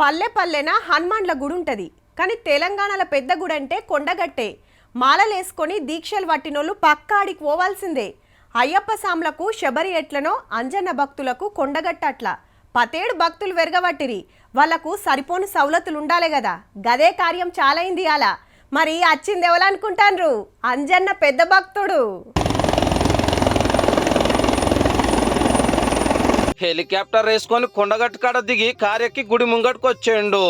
పల్లె పల్లెన హనుమాన్ల గుడి ఉంటుంది. కానీ తెలంగాణలో పెద్ద గుడి అంటే కొండగట్టే. మాలలేసుకొని దీక్షలు పట్టినోళ్ళు పక్కాడికి పోవాల్సిందే. అయ్యప్ప సాములకు శబరి ఎట్లనో అంజన్న భక్తులకు కొండగట్ట అట్లా. పతేడు భక్తులు వెరగబట్టిరి. వాళ్లకు సరిపోని సౌలతులు ఉండాలి కదా. గదే కార్యం చాలైంది అలా. మరి వచ్చింది ఎవరనుకుంటాన్రు? అంజన్న పెద్ద భక్తుడు. హెలికాప్టర్ వేసుకొని కొండగట్టు కాడ దిగి కారెక్కి గుడి ముంగట్టుకు వచ్చేయండు.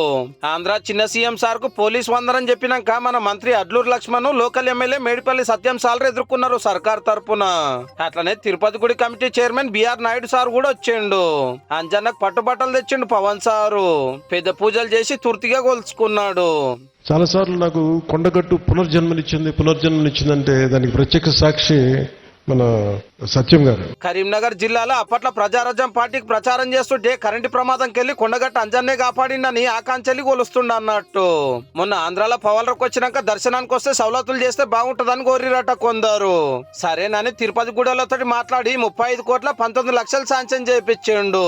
ఆంధ్ర చిన్న సీఎం సార్ కు పోలీస్ వందరని చెప్పినాక మన మంత్రి Adluri Laxman, local MLA Medipally Satyam sir ఎదుర్కొన్నారు సర్కార్ తరపున. అట్లనే తిరుపతి గుడి committee chairman BR Naidu sir కూడా వచ్చేండు. అంజన్నకు పట్టుబట్టలు తెచ్చిండు పవన్ సారు. పెద్ద పూజలు చేసి తుర్తిగా కొలుచుకున్నాడు. చాలా సార్లు నాకు కొండగట్టు పునర్జన్మనిచ్చిందంటే దానికి ప్రత్యక్ష సాక్షి మన సత్యం గారు. కరీంనగర్ జిల్లాలో అప్పట్లో ప్రజారాజ్యం పార్టీకి ప్రచారం చేస్తుంటే కరెంటు ప్రమాదంకి వెళ్లి కొండగట్టు అంజన్నే కాపాడిండని ఆకాంక్షలి కొలుస్తుండ అన్నట్టు. మొన్న ఆంధ్రాలో పవర్లకు వచ్చినాక దర్శనానికి వస్తే సౌలతులు చేస్తే బాగుంటుందని కోరిరట కొందరు. సరేనని తిరుపతి గుడిలతో మాట్లాడి 35 కోట్ల 19 లక్షలు శాంక్షన్ చేయించిండు.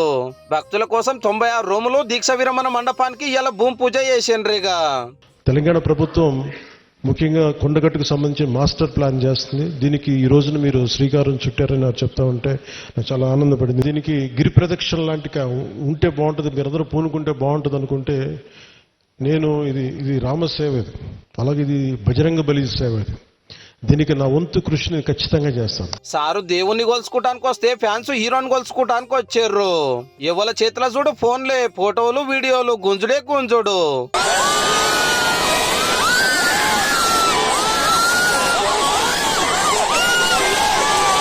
భక్తుల కోసం 96 రూములు దీక్ష విరమణ మండపానికి ఇలా భూమి పూజ చేసిండ్రిగా. తెలంగాణ ప్రభుత్వం ముఖ్యంగా కొండగట్టుకు సంబంధించి మాస్టర్ ప్లాన్ చేస్తుంది. దీనికి ఈ రోజున మీరు శ్రీకారం చుట్టారని నాకు చెప్తా ఉంటే నాకు చాలా ఆనందపడింది. దీనికి గిరి ప్రదక్షిణ లాంటి ఉంటే బాగుంటుంది, మీరందరూ పూనుకుంటే బాగుంటుంది అనుకుంటే నేను ఇది రామసేవ, ఇది అలాగే ఇది బజరంగ బలి సేవ, ఇది దీనికి నా వంతు కృషిని ఖచ్చితంగా చేస్తాను. సారు దేవుణ్ణి కొలుసుకోవడానికి వస్తే ఫ్యాన్స్ హీరోని కొలుసుకోవడానికి వచ్చారు. ఎవరి చేతిలో చూడు ఫోన్లే, ఫోటోలు, వీడియోలు, గుంజుడే గుంజుడు.